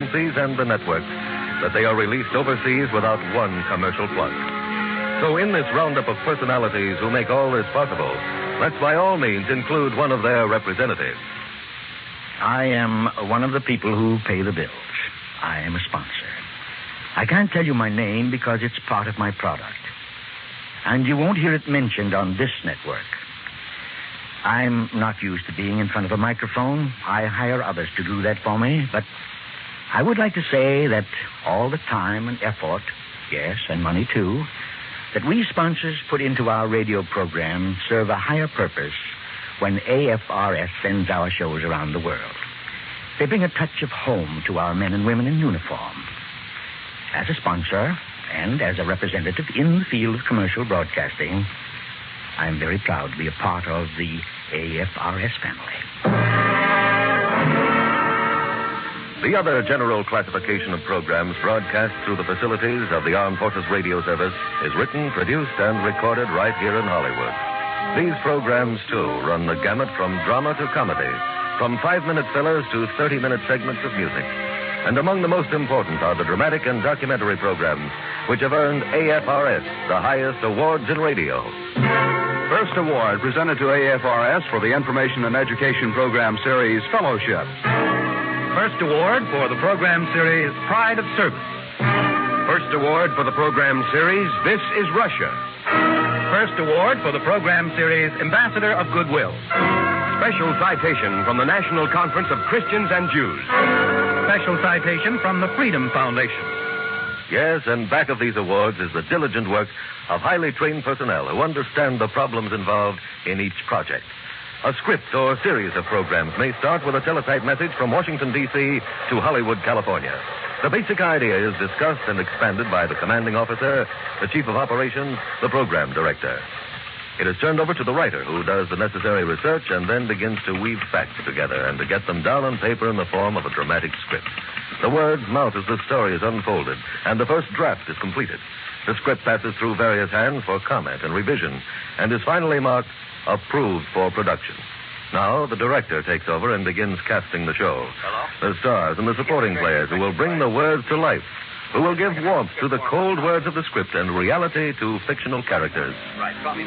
agencies and the networks that they are released overseas without one commercial plug. So in this roundup of personalities who make all this possible, let's by all means include one of their representatives. I am one of the people who pay the bills. I am a sponsor. I can't tell you my name because it's part of my product. And you won't hear it mentioned on this network. I'm not used to being in front of a microphone. I hire others to do that for me. But I would like to say that all the time and effort, yes, and money too, that we sponsors put into our radio program serve a higher purpose when AFRS sends our shows around the world. They bring a touch of home to our men and women in uniform. As a sponsor and as a representative in the field of commercial broadcasting, I'm very proud to be a part of the AFRS family. The other general classification of programs broadcast through the facilities of the Armed Forces Radio Service is written, produced, and recorded right here in Hollywood. These programs, too, run the gamut from drama to comedy, from 5-minute fillers to 30-minute segments of music. And among the most important are the dramatic and documentary programs, which have earned AFRS the highest awards in radio. First award presented to AFRS for the Information and Education Program Series Fellowship. First award for the program series Pride of Service. First award for the program series This is Russia. First award for the program series Ambassador of Goodwill. Special citation from the National Conference of Christians and Jews. Special citation from the Freedom Foundation. Yes, and back of these awards is the diligent work of highly trained personnel who understand the problems involved in each project. A script or series of programs may start with a teletype message from Washington, D.C. to Hollywood, California. The basic idea is discussed and expanded by the commanding officer, the chief of operations, the program director. It is turned over to the writer, who does the necessary research and then begins to weave facts together and to get them down on paper in the form of a dramatic script. The words mount as the story is unfolded, and the first draft is completed. The script passes through various hands for comment and revision, and is finally marked approved for production. Now, the director takes over and begins casting the show. Hello? The stars and the supporting players who will bring the words to life, who will give warmth to the cold words of the script and reality to fictional characters.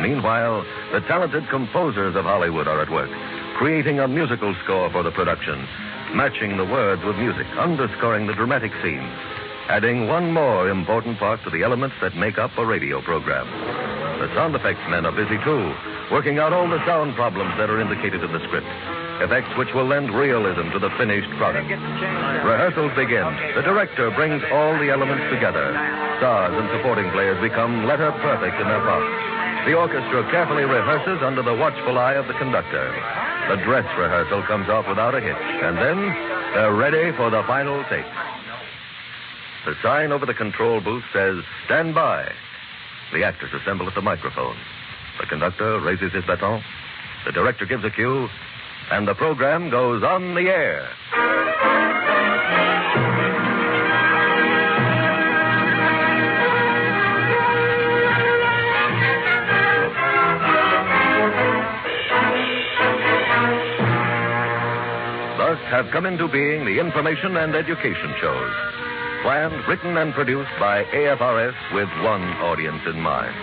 Meanwhile, the talented composers of Hollywood are at work, creating a musical score for the production, matching the words with music, underscoring the dramatic scenes, adding one more important part to the elements that make up a radio program. The sound effects men are busy, too, working out all the sound problems that are indicated in the script. Effects which will lend realism to the finished product. Rehearsals begin. The director brings all the elements together. Stars and supporting players become letter perfect in their parts. The orchestra carefully rehearses under the watchful eye of the conductor. The dress rehearsal comes off without a hitch, and then they're ready for the final take. The sign over the control booth says, "Stand by." The actors assemble at the microphone. The conductor raises his baton. The director gives a cue, and the program goes on the air. Thus have come into being the information and education shows, planned, written, and produced by AFRS with one audience in mind: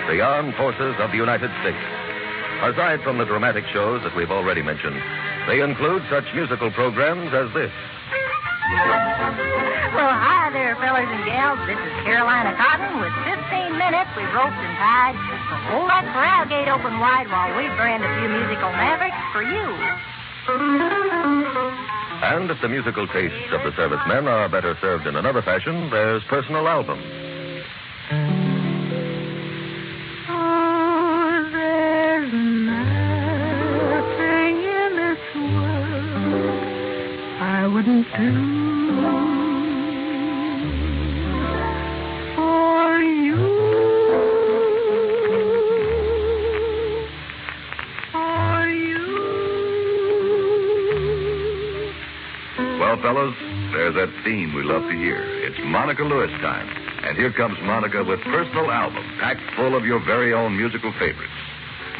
the Armed Forces of the United States. Aside from the dramatic shows that we've already mentioned, they include such musical programs as this. Well, hi there, fellers and gals. This is Carolina Cotton. With 15 minutes, we've roped and tied. So hold that corral gate open wide while we brand a few musical mavericks for you. And if the musical tastes of the servicemen are better served in another fashion, there's personal albums. I wouldn't do for you, for you. Well, fellas, there's that theme we love to hear. It's Monica Lewis time. And here comes Monica with personal album packed full of your very own musical favorites.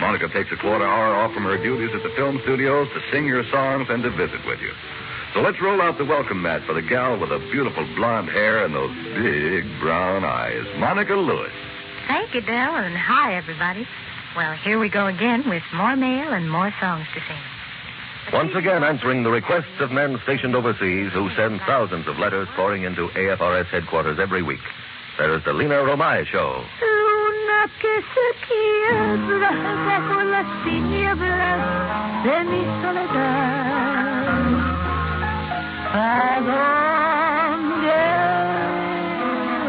Monica takes a quarter hour off from her duties at the film studios to sing your songs and to visit with you. So let's roll out the welcome mat for the gal with the beautiful blonde hair and those big brown eyes, Monica Lewis. Thank you, Del, and hi, everybody. Well, here we go again with more mail and more songs to sing. Once again, answering the requests of men stationed overseas who send thousands of letters pouring into AFRS headquarters every week. There is the Lena Romay Show. Luna que se quiebra bajo las tinieblas de mi soledad. ¿A dónde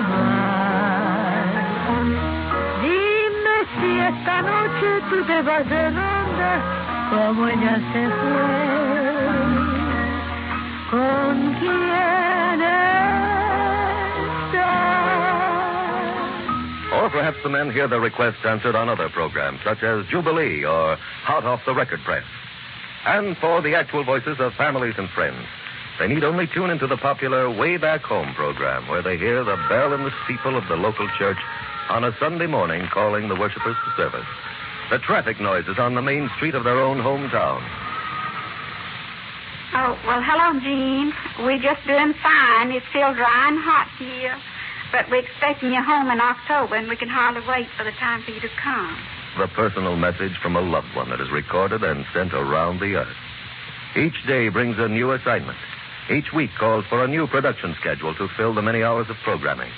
vas? Dime si esta noche tú te vas de ronda como ella se fue. ¿Con quién está? Or perhaps the men hear their requests answered on other programs, such as Jubilee or Hot Off the Record Press. And for the actual voices of families and friends, they need only tune into the popular Way Back Home program, where they hear the bell in the steeple of the local church on a Sunday morning calling the worshipers to service. The traffic noises on the main street of their own hometown. Oh, well, hello, Jean. We're just doing fine. It's still dry and hot here. But we're expecting you home in October, and we can hardly wait for the time for you to come. The personal message from a loved one that is recorded and sent around the earth. Each day brings a new assignment. Each week calls for a new production schedule to fill the many hours of programming.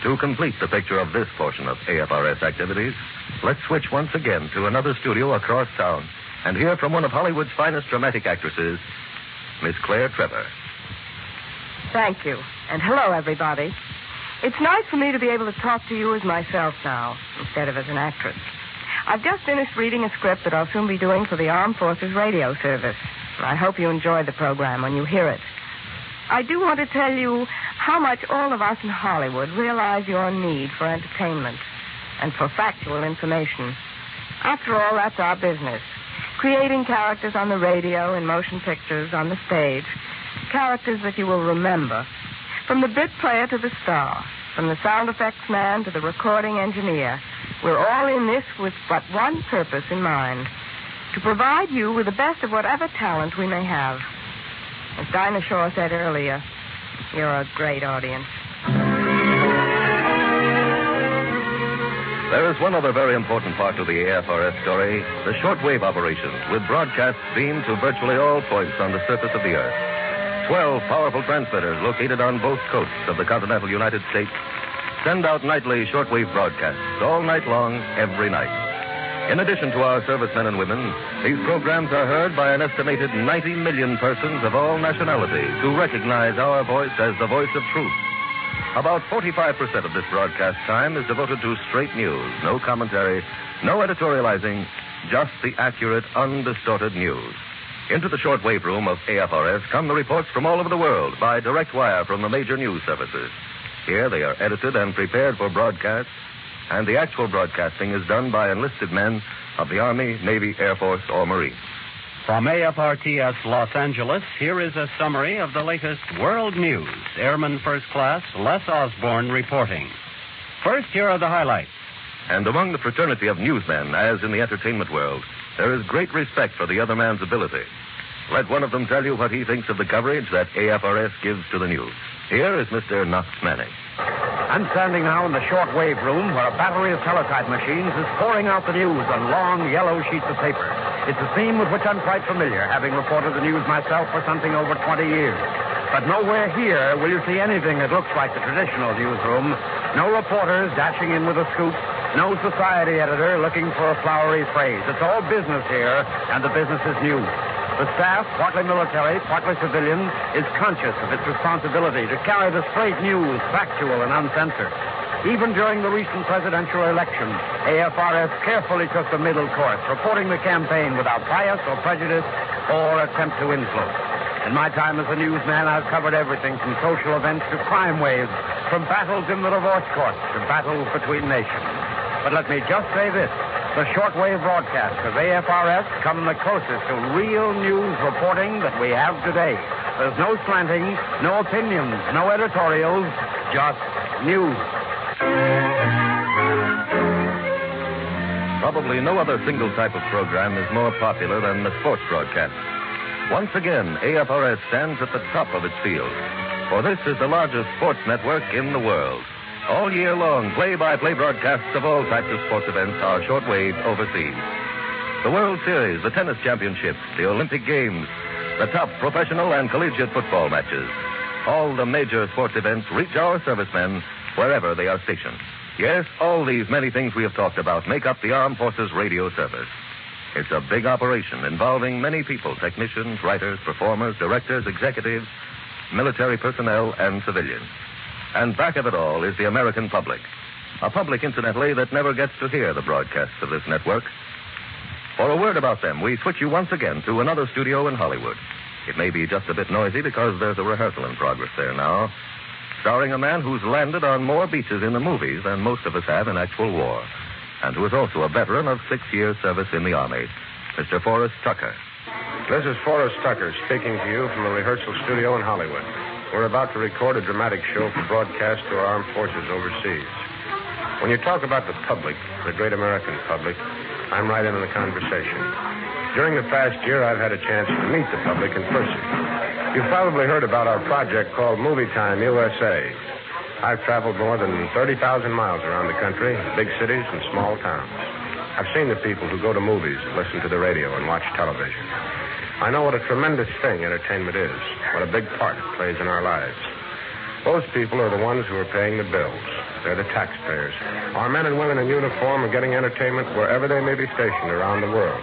To complete the picture of this portion of AFRS activities, let's switch once again to another studio across town and hear from one of Hollywood's finest dramatic actresses, Miss Claire Trevor. Thank you. And hello, everybody. It's nice for me to be able to talk to you as myself now, instead of as an actress. I've just finished reading a script that I'll soon be doing for the Armed Forces Radio Service. I hope you enjoy the program when you hear it. I do want to tell you how much all of us in Hollywood realize your need for entertainment and for factual information. After all, that's our business. Creating characters on the radio, in motion pictures, on the stage. Characters that you will remember. From the bit player to the star, from the sound effects man to the recording engineer, we're all in this with but one purpose in mind: to provide you with the best of whatever talent we may have. As Dinah Shaw said earlier, you're a great audience. There is one other very important part to the AFRS story, the shortwave operations, with broadcasts beamed to virtually all points on the surface of the Earth. 12 powerful transmitters located on both coasts of the continental United States send out nightly shortwave broadcasts all night long, every night. In addition to our servicemen and women, these programs are heard by an estimated 90 million persons of all nationalities who recognize our voice as the voice of truth. About 45% of this broadcast time is devoted to straight news, no commentary, no editorializing, just the accurate, undistorted news. Into the shortwave room of AFRS come the reports from all over the world by direct wire from the major news services. Here they are edited and prepared for broadcast, and the actual broadcasting is done by enlisted men of the Army, Navy, Air Force, or Marines. From AFRTS Los Angeles, here is a summary of the latest world news. Airman First Class Les Osborne reporting. First, here are the highlights. And among the fraternity of newsmen, as in the entertainment world, there is great respect for the other man's ability. Let one of them tell you what he thinks of the coverage that AFRS gives to the news. Here is Mr. Knox Manning. I'm standing now in the shortwave room where a battery of teletype machines is pouring out the news on long yellow sheets of paper. It's a theme with which I'm quite familiar, having reported the news myself for something over 20 years. But nowhere here will you see anything that looks like the traditional newsroom. No reporters dashing in with a scoop. No society editor looking for a flowery phrase. It's all business here, and the business is news. The staff, partly military, partly civilian, is conscious of its responsibility to carry the straight news, factual and uncensored. Even during the recent presidential election, AFRS carefully took the middle course, reporting the campaign without bias or prejudice or attempt to influence. In my time as a newsman, I've covered everything from social events to crime waves, from battles in the divorce courts to battles between nations. But let me just say this. The shortwave broadcasts of AFRS come the closest to real news reporting that we have today. There's no slanting, no opinions, no editorials, just news. Probably no other single type of program is more popular than the sports broadcast. Once again, AFRS stands at the top of its field. For this is the largest sports network in the world. All year long, play-by-play broadcasts of all types of sports events are shortwave overseas. The World Series, the tennis championships, the Olympic Games, the top professional and collegiate football matches. All the major sports events reach our servicemen wherever they are stationed. Yes, all these many things we have talked about make up the Armed Forces Radio Service. It's a big operation involving many people, technicians, writers, performers, directors, executives, military personnel, and civilians. And back of it all is the American public. A public, incidentally, that never gets to hear the broadcasts of this network. For a word about them, we switch you once again to another studio in Hollywood. It may be just a bit noisy because there's a rehearsal in progress there now, starring a man who's landed on more beaches in the movies than most of us have in actual war, and who is also a veteran of 6 years' service in the Army, Mr. Forrest Tucker. This is Forrest Tucker speaking to you from the rehearsal studio in Hollywood. We're about to record a dramatic show for broadcast to our armed forces overseas. When you talk about the public, the great American public, I'm right in on the conversation. During the past year, I've had a chance to meet the public in person. You've probably heard about our project called Movie Time USA. I've traveled more than 30,000 miles around the country, big cities and small towns. I've seen the people who go to movies, listen to the radio, and watch television. I know what a tremendous thing entertainment is, what a big part it plays in our lives. Those people are the ones who are paying the bills. They're the taxpayers. Our men and women in uniform are getting entertainment wherever they may be stationed around the world.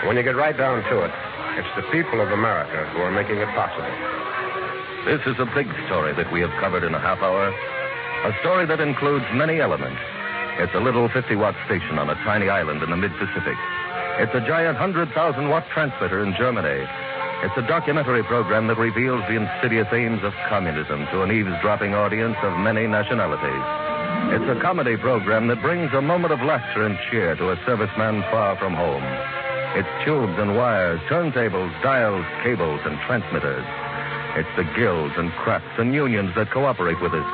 When you get right down to it, it's the people of America who are making it possible. This is a big story that we have covered in a half hour. A story that includes many elements. It's a little 50-watt station on a tiny island in the mid-Pacific. It's a giant 100,000-watt transmitter in Germany. It's a documentary program that reveals the insidious aims of communism to an eavesdropping audience of many nationalities. It's a comedy program that brings a moment of laughter and cheer to a serviceman far from home. It's tubes and wires, turntables, dials, cables, and transmitters. It's the guilds and crafts and unions that cooperate with us.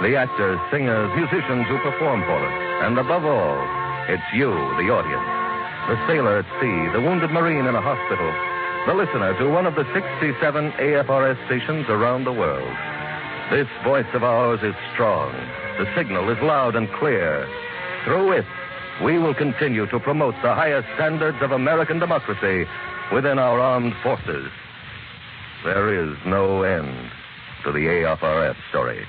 The actors, singers, musicians who perform for us. And above all, it's you, the audience. The sailor at sea, the wounded Marine in a hospital, the listener to one of the 67 AFRS stations around the world. This voice of ours is strong. The signal is loud and clear. Through it, we will continue to promote the highest standards of American democracy within our armed forces. There is no end to the AFRS story.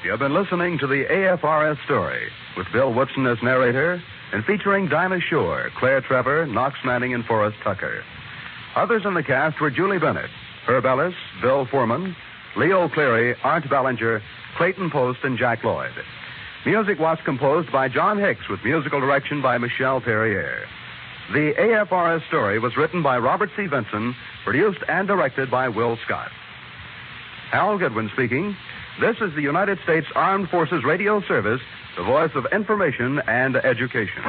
You've been listening to the AFRS Story with Bill Woodson as narrator and featuring Dinah Shore, Claire Trevor, Knox Manning, and Forrest Tucker. Others in the cast were Julie Bennett, Herb Ellis, Bill Foreman, Leo Cleary, Art Ballinger, Clayton Post, and Jack Lloyd. Music was composed by John Hicks with musical direction by Michelle Perrier. The AFRS Story was written by Robert C. Vinson, produced and directed by Will Scott. Hal Goodwin speaking. This is the United States Armed Forces Radio Service, the voice of information and education.